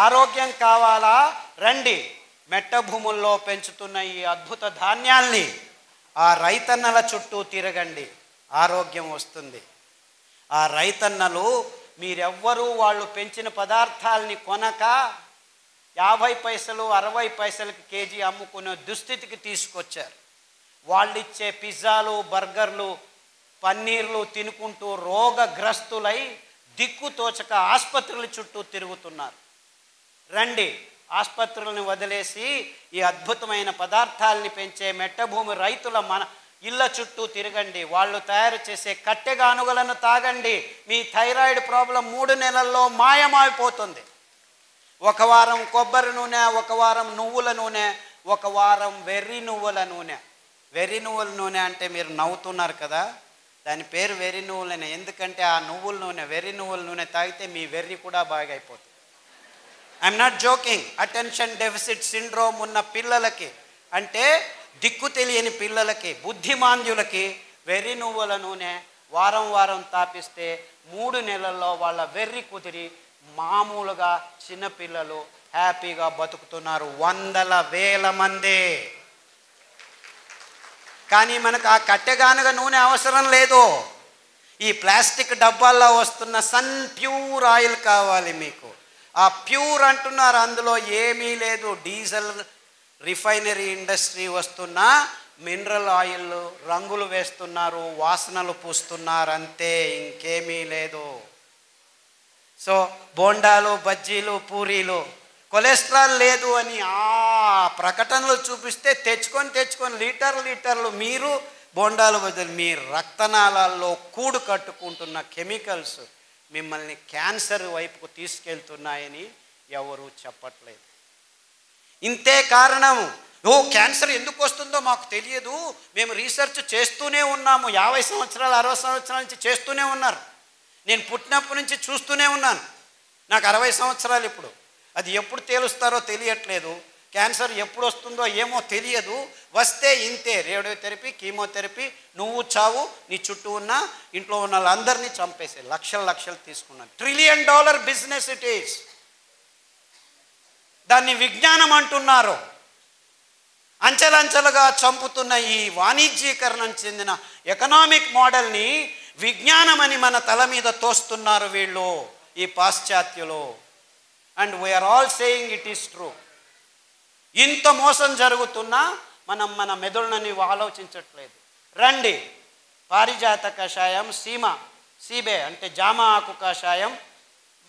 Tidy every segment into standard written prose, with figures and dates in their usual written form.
ఆరోగ్యం కావాలా? రండి. మెట్ట భూముల్లో పెంచుతున్న ఈ అద్భుత ధాన్యాల్ని ఆ రైతన్నల చుట్టూ తిరగండి, ఆరోగ్యం వస్తుంది. ఆ రైతన్నలు మీరెవ్వరూ వాళ్ళు పెంచిన పదార్థాలని కొనక 50 పైసలు 60 పైసలకి కేజీ అమ్ముకునే దుస్థితికి తీసుకొచ్చారు. వాళ్ళిచ్చే పిజ్జాలు, బర్గర్లు, పన్నీర్లు తినుకుంటూ రోగగ్రస్తులై దిక్కుతోచక ఆసుపత్రుల చుట్టూ తిరుగుతున్నారు. రండి, ఆసుపత్రులను వదిలేసి ఈ అద్భుతమైన పదార్థాలని పెంచే మెట్టభూమి రైతుల మన ఇళ్ళ చుట్టూ తిరగండి. వాళ్ళు తయారు చేసే కట్టెగానుగలను తాగండి. మీ థైరాయిడ్ ప్రాబ్లం 3 నెలల్లో మాయమైపోతుంది. 1 వారం కొబ్బరి నూనె, 1 వారం నువ్వుల నూనె, 1 వారం వెర్రి నువ్వుల నూనె. వెర్రి నువ్వుల నూనె అంటే మీరు నవ్వుతున్నారు కదా, దాని పేరు వెర్రి నువ్వులనే. ఎందుకంటే ఆ నువ్వుల నూనె, వెర్రి నువ్వుల నూనె తాగితే మీ వెర్రి కూడా బాగా అయిపోతుంది. I'm not joking. Attention deficit syndrome ఉన్న పిల్లలకి, అంటే దిక్కు తెలియని పిల్లలకి, బుద్ధిమాంద్యులకి వెర్రి నువ్వుల నూనె వారం వారం తాపిస్తే 3 నెలల్లో వాళ్ళ వెర్రి కుదిరి మామూలుగా చిన్నపిల్లలు హ్యాపీగా బతుకుతున్నారు. 100,000 మంది. కానీ మనకు ఆ కట్టెగానుగ నూనె అవసరం లేదు. ఈ ప్లాస్టిక్ డబ్బాల్లో వస్తున్న సన్ ప్యూర్ ఆయిల్ కావాలి మీకు. ఆ ప్యూర్ అంటున్నారు, అందులో ఏమీ లేదు. డీజిల్ రిఫైనరీ ఇండస్ట్రీ వస్తున్న మినరల్ ఆయిల్ రంగులు వేస్తున్నారు, వాసనలు పూస్తున్నారు, అంతే, ఇంకేమీ లేదు. సో బోండాలు, బజ్జీలు, పూరీలు కొలెస్ట్రాల్ లేదు అని ఆ ప్రకటనలు చూపిస్తే తెచ్చుకొని లీటర్లు మీరు బోండాలు బదులు మీ రక్తనాళాల్లో కూడు కట్టుకుంటున్న కెమికల్స్ మిమ్మల్ని క్యాన్సర్ వైపుకు తీసుకెళ్తున్నాయని ఎవరు చెప్పట్లేదు. ఇంతే కారణం. క్యాన్సర్ ఎందుకు వస్తుందో మాకు తెలియదు, మేము రీసెర్చ్ చేస్తూనే ఉన్నాము. 50 సంవత్సరాలు 60 సంవత్సరాల నుంచి చేస్తూనే ఉన్నారు. నేను పుట్టినప్పటి నుంచి చూస్తూనే ఉన్నాను. నాకు 60 సంవత్సరాలు ఇప్పుడు. అది ఎప్పుడు తేలుస్తారో తెలియట్లేదు. క్యాన్సర్ ఎప్పుడు వస్తుందో ఏమో తెలియదు. వస్తే ఇంతే, రేడియోథెరపీ, కీమోథెరపీ, నువ్వు చావు, నీ చుట్టూ ఉన్న ఇంట్లో ఉన్న వాళ్ళందరినీ చంపేసే. లక్షలు తీసుకున్నాను. $1 ట్రిలియన్ బిజినెస్ ఇట్ ఈస్. దాన్ని విజ్ఞానం అంటున్నారు. అంచెలంచెలుగా చంపుతున్న ఈ వాణిజ్యీకరణం చెందిన ఎకనామిక్ మోడల్ని విజ్ఞానం అని మన తల మీద తోస్తున్నారు వీళ్ళు, ఈ పాశ్చాత్యులు. And we're all saying it is true. ఇంత మోసం జరుగుతున్నా మనం మన మెదడుని ఆలోచించట్లేదు. రండి, పారిజాత కషాయం, సీబే అంటే జామ ఆకు కషాయం,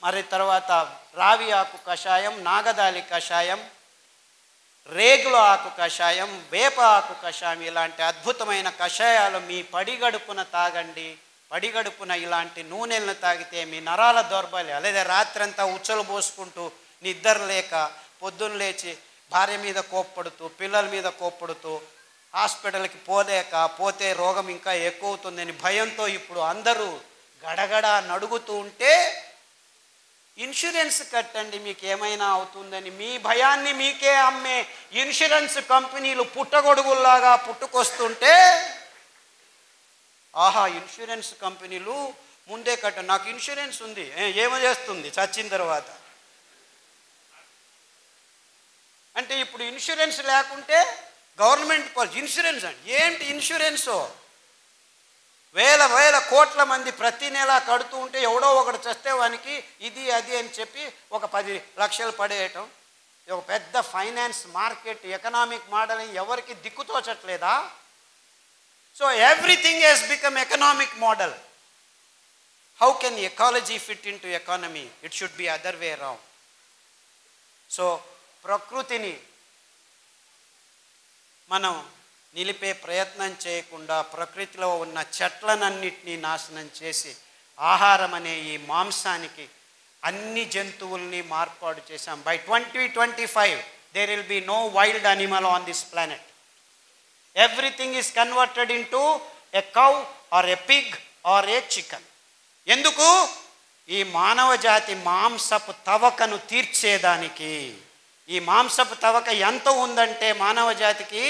మరి తర్వాత రావి ఆకు కషాయం, నాగదాలి కషాయం, రేగుల ఆకు కషాయం, వేప ఆకు కషాయం, ఇలాంటి అద్భుతమైన కషాయాలు మీ పడిగడుపున తాగండి. పడిగడుపున ఇలాంటి నూనెలను తాగితే మీ నరాల దౌర్బల్యం, లేదా రాత్రంతా ఉచ్చలు పోసుకుంటూ నిద్ర లేక పొద్దున్న లేచి భార్య మీద కోప్పడుతూ, పిల్లల మీద కోప్పడుతూ, హాస్పిటల్కి పోతే రోగం ఇంకా ఎక్కువ అవుతుందని భయంతో ఇప్పుడు అందరూ గడగడ నడుగుతూ ఉంటే ఇన్సూరెన్స్ కట్టండి మీకు ఏమైనా అవుతుందని మీ భయాన్ని మీకే అమ్మే ఇన్సూరెన్స్ కంపెనీలు పుట్టగొడుగుల్లాగా పుట్టుకొస్తుంటే, ఆహా ఇన్సూరెన్స్ కంపెనీలు ముందే కట్ట, నాకు ఇన్సూరెన్స్ ఉంది, ఏమో చేస్తుంది చచ్చిన తర్వాత అంటే. ఇప్పుడు ఇన్సూరెన్స్ లేకుంటే గవర్నమెంట్ ఇన్సూరెన్స్ అంటే ఏంటి? ఇన్సూరెన్సు వేల కోట్ల మంది ప్రతి నెల కడుతూ ఉంటే ఎవడో ఒకడు చస్తే వానికి ఇది అది అని చెప్పి ఒక 10 లక్షలు పడేయటం. ఒక పెద్ద ఫైనాన్స్ మార్కెట్ ఎకనామిక్ మోడల్ ఎవరికి దిక్కుతోచట్లేదా? So everything has become economic model. How can ecology fit into economy? It should be other way around. So ప్రకృతిని మనం నిలిపే ప్రయత్నం చేయకుండా ప్రకృతిలో ఉన్న చెట్లనన్నిటినీ నాశనం చేసి ఆహారం అనే ఈ మాంసానికి అన్ని జంతువుల్ని మార్పాటు చేశాం. By 2025 there will be no wild animal on this planet. Everything is converted into a cow or a pig or a chicken. ఎందుకు? ఈ మానవ జాతి మాంసపు తవకను తీర్చేదానికి. ఈ మాంసపు తవక ఎంత ఉందంటే మానవ జాతికి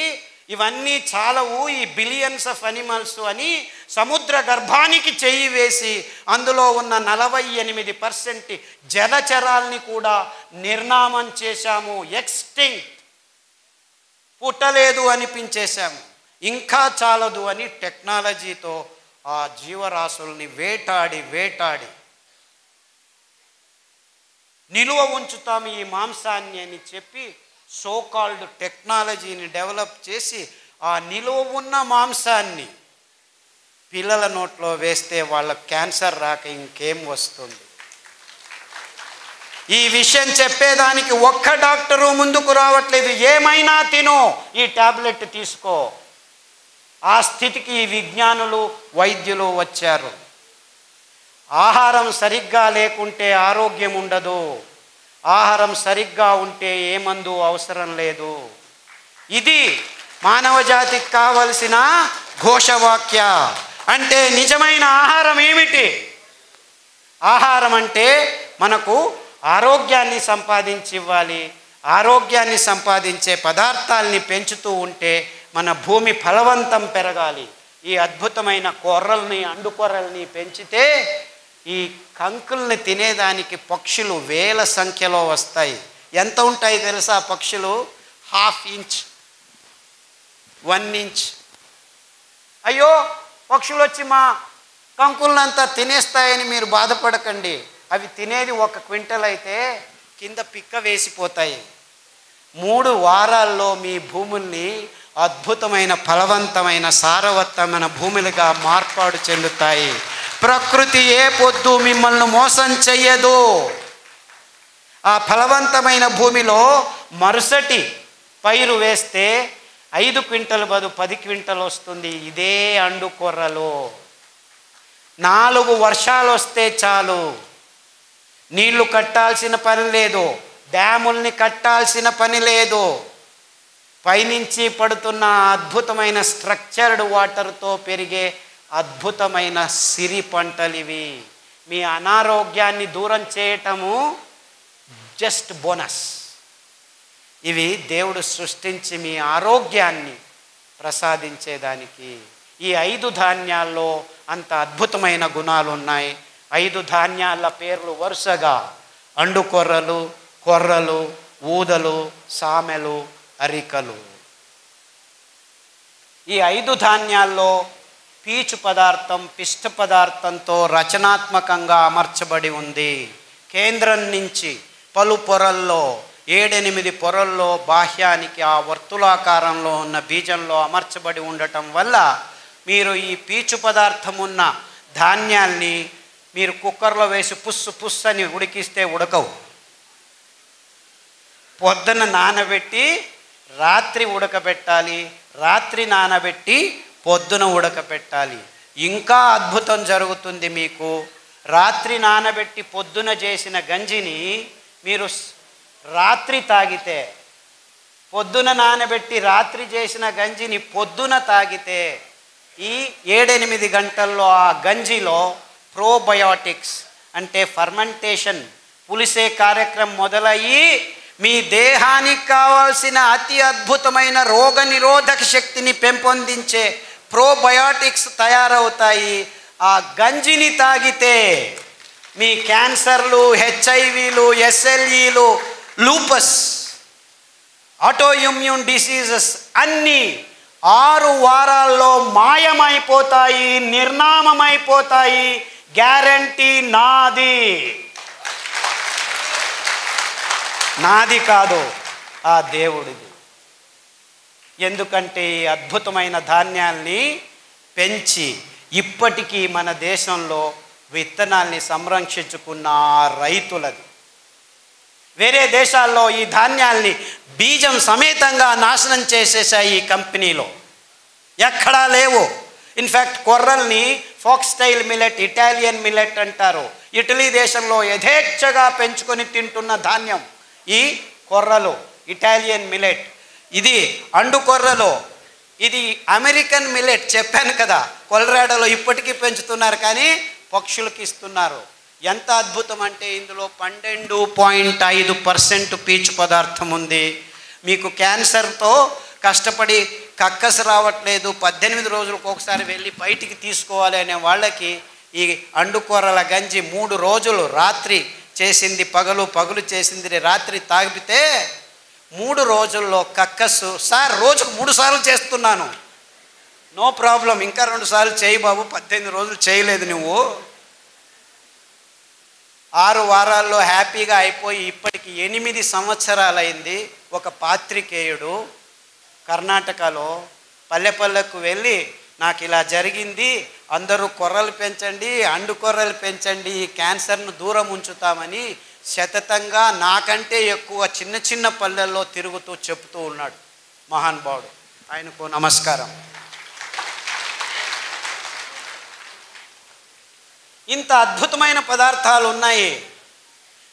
ఇవన్నీ చాలవు ఈ బిలియన్స్ ఆఫ్ అనిమల్స్ అని సముద్ర గర్భానికి చెయ్యి వేసి అందులో ఉన్న 48% జలచరాల్ని కూడా నిర్నామం చేశాము, ఎక్స్టింక్ట్, పుట్టలేదు అనిపించేశాము. ఇంకా చాలదు అని టెక్నాలజీతో ఆ జీవరాశుల్ని వేటాడి నిలువ ఉంచుతాము ఈ మాంసాన్ని అని చెప్పి సోకాల్డ్ టెక్నాలజీని డెవలప్ చేసి ఆ నిలువ ఉన్న మాంసాన్ని పిల్లల నోట్లో వేస్తే వాళ్ళకి క్యాన్సర్ రాక ఇంకేం వస్తుంది? ఈ విషయం చెప్పేదానికి ఒక్క డాక్టరు ముందుకు రావట్లేదు. ఏమైనా తినో, ఈ టాబ్లెట్ తీసుకో. ఆ స్థితికి ఈ విజ్ఞానులు వైద్యులు వచ్చారు. ఆహారం సరిగ్గా లేకుంటే ఆరోగ్యం ఉండదు, ఆహారం సరిగ్గా ఉంటే ఏ మందు అవసరం లేదు. ఇది మానవ జాతికి కావలసిన ఘోషవాక్య. అంటే నిజమైన ఆహారం ఏమిటి? ఆహారం అంటే మనకు ఆరోగ్యాన్ని సంపాదించి ఇవ్వాలి. ఆరోగ్యాన్ని సంపాదించే పదార్థాలని పెంచుతూ ఉంటే మన భూమి ఫలవంతం పెరగాలి. ఈ అద్భుతమైన కొర్రల్ని, అండుకొర్రల్ని పెంచితే ఈ కంకుల్ని తినేదానికి పక్షులు వేల సంఖ్యలో వస్తాయి. ఎంత ఉంటాయి తెలుసా పక్షులు? 1/2 ఇంచ్, 1 ఇంచ్. అయ్యో పక్షులు వచ్చి మా కంకులనంతా తినేస్తాయని మీరు బాధపడకండి. అవి తినేది 1 క్వింటల్ అయితే కింద పిక్క వేసిపోతాయి. 3 వారాల్లో మీ భూముల్ని అద్భుతమైన ఫలవంతమైన సారవంతమైన భూములుగా మార్పాటు చెందుతాయి. ప్రకృతి ఏ పొద్దు మిమ్మల్ని మోసం చెయ్యదు. ఆ ఫలవంతమైన భూమిలో మరుసటి పైరు వేస్తే 5 క్వింటల్ బదులు 10 క్వింటల్ వస్తుంది. ఇదే అండుకొర్రలు. 4 వర్షాలు వస్తే చాలు, నీళ్లు కట్టాల్సిన పని లేదు, డ్యాముల్ని కట్టాల్సిన పని లేదు. పైనుంచి పడుతున్న అద్భుతమైన స్ట్రక్చర్డ్ వాటర్తో పెరిగే అద్భుతమైన సిరి పంటలు ఇవి. మీ అనారోగ్యాన్ని దూరం చేయటము జస్ట్ బోనస్. ఇవి దేవుడు సృష్టించి మీ ఆరోగ్యాన్ని ప్రసాదించేదానికి. ఈ 5 ధాన్యాల్లో అంత అద్భుతమైన గుణాలు ఉన్నాయి. 5 ధాన్యాల పేర్లు వరుసగా అండుకొర్రలు, కొర్రలు, ఊదలు, సామెలు, అరికలు. ఈ 5 ధాన్యాల్లో పీచు పదార్థం పిష్ట పదార్థంతో రచనాత్మకంగా అమర్చబడి ఉంది. కేంద్రం నుంచి పలు పొరల్లో 7-8 పొరల్లో బాహ్యానికి ఆ వర్తులాకారంలో ఉన్న బీజంలో అమర్చబడి ఉండటం వల్ల మీరు ఈ పీచు పదార్థం ఉన్న ధాన్యాల్ని మీరు కుక్కర్లో వేసి పుస్సు అని ఉడికిస్తే ఉడకవు. పొద్దున నానబెట్టి రాత్రి ఉడకబెట్టాలి, రాత్రి నానబెట్టి పొద్దున ఉడకబెట్టాలి. ఇంకా అద్భుతం జరుగుతుంది మీకు. రాత్రి నానబెట్టి పొద్దున చేసిన గంజిని మీరు రాత్రి తాగితే, పొద్దున నానబెట్టి రాత్రి చేసిన గంజిని పొద్దున తాగితే ఈ 7-8 గంటల్లో ఆ గంజిలో ప్రోబయోటిక్స్ అంటే ఫర్మెంటేషన్, పులిసే కార్యక్రమం మొదలయ్యి మీ దేహానికి కావాల్సిన అతి అద్భుతమైన రోగ నిరోధక శక్తిని పెంపొందించే ప్రోబయోటిక్స్ తయారవుతాయి. ఆ గంజిని తాగితే మీ క్యాన్సర్లు, హెచ్ఐవీలు, ఎస్ఎల్ఈలు, లూపస్, ఆటోఇమ్యూన్ డిసీజెస్ అన్నీ 6 వారాల్లో మాయమైపోతాయి, నిర్నామమైపోతాయి. గ్యారంటీ నాది. నాది కాదు, ఆ దేవుడిది. ఎందుకంటే ఈ అద్భుతమైన ధాన్యాల్ని పెంచి ఇప్పటికీ మన దేశంలో విత్తనాల్ని సంరక్షించుకున్న రైతులది. వేరే దేశాల్లో ఈ ధాన్యాల్ని బీజం సమేతంగా నాశనం చేసేసాయి ఈ కంపెనీలో. ఎక్కడా లేవు. ఇన్ఫ్యాక్ట్ కొర్రల్ని ఫాక్స్టైల్ మిల్లెట్, ఇటాలియన్ మిల్లెట్ అంటారు. ఇటలీ దేశంలో యథేచ్ఛగా పెంచుకొని తింటున్న ధాన్యం ఈ కొర్రలు, ఇటాలియన్ మిల్లెట్. ఇది అండుకొర్రలు. ఇది అమెరికన్ మిల్లెట్ చెప్పాను కదా, కొలరాడోలో ఇప్పటికీ పెంచుతున్నారు కానీ పక్షులకి ఇస్తున్నారు. ఎంత అద్భుతం అంటే ఇందులో 12.5% పీచు పదార్థం ఉంది. మీకు క్యాన్సర్తో కష్టపడి కక్కసు రావట్లేదు, 18 రోజులకు ఒకసారి వెళ్ళి బయటికి తీసుకోవాలి అనే వాళ్ళకి ఈ అండుకొర్రల గంజి 3 రోజులు రాత్రి చేసింది పగలు, పగలు చేసింది రాత్రి తాగితే 3 రోజుల్లో కక్కసు. సార్ రోజుకు 3 సార్లు చేస్తున్నాను, నో ప్రాబ్లం, ఇంకా 2 సార్లు చేయి బాబు, 18 రోజులు చేయలేదు నువ్వు. 6 వారాల్లో హ్యాపీగా అయిపోయి ఇప్పటికి 8 సంవత్సరాలైంది. ఒక పాత్రికేయుడు కర్ణాటకలో పల్లెకు వెళ్ళి నాకు ఇలా జరిగింది, అందరూ కొర్రలు పెంచండి, అండుకొర్రలు పెంచండి, ఈ క్యాన్సర్ను దూరం ఉంచుతామని శతతంగా నాకంటే ఎక్కువ చిన్న చిన్న పల్లెల్లో తిరుగుతూ చెప్తూ ఉన్నాడు మహానుభావుడు. ఆయనకు నమస్కారం. ఇంత అద్భుతమైన పదార్థాలు ఉన్నాయి.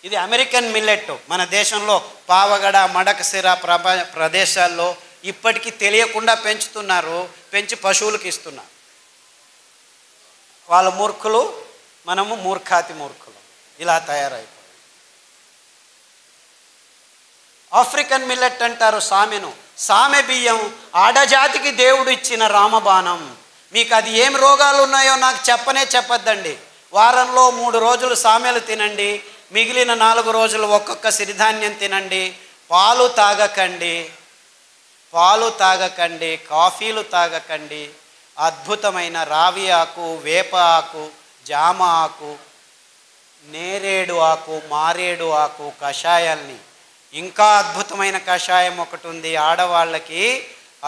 ఇది అమెరికన్ మిల్లెట్. మన దేశంలో పావగడ, మడకసిర ప్రదేశాల్లో ఇప్పటికీ తెలియకుండా పెంచుతున్నారు, పెంచి పశువులకు ఇస్తున్నారు. వాళ్ళ మూర్ఖులు, మనము మూర్ఖాతి మూర్ఖులు. ఇలా తయారైపోయి ఆఫ్రికన్ మిల్లెట్ అంటారు సామెను. సామె బియ్యం ఆడజాతికి దేవుడు ఇచ్చిన రామబాణం. మీకు అది ఏం రోగాలు ఉన్నాయో నాకు చెప్పొద్దండి. వారంలో 3 రోజులు సామెలు తినండి, మిగిలిన 4 రోజులు ఒక్కొక్క సిరిధాన్యం తినండి. పాలు తాగకండి, కాఫీలు తాగకండి. అద్భుతమైన రావి ఆకు, వేప ఆకు, జామ ఆకు, నేరేడు ఆకు, మారేడు ఆకు కషాయాల్ని, ఇంకా అద్భుతమైన కషాయం ఒకటి ఉంది ఆడవాళ్ళకి,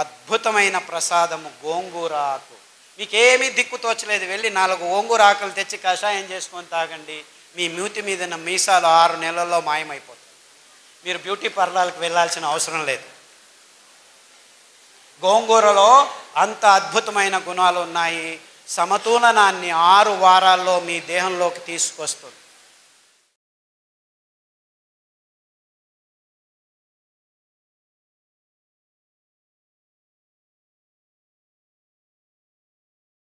అద్భుతమైన ప్రసాదము గోంగూర ఆకు. మీకేమీ దిక్కు తోచలేదు, వెళ్ళి 4 గోంగూర ఆకులు తెచ్చి కషాయం చేసుకొని తాగండి. మీ మూతి మీద మీసాలు 6 నెలల్లో మాయమైపోతాయి. మీరు బ్యూటీ పార్లర్కి వెళ్ళాల్సిన అవసరం లేదు. గోంగూరలో అంత అద్భుతమైన గుణాలు ఉన్నాయి. సమతులనాన్ని 6 వారాల్లో మీ దేహంలోకి తీసుకొస్తుంది.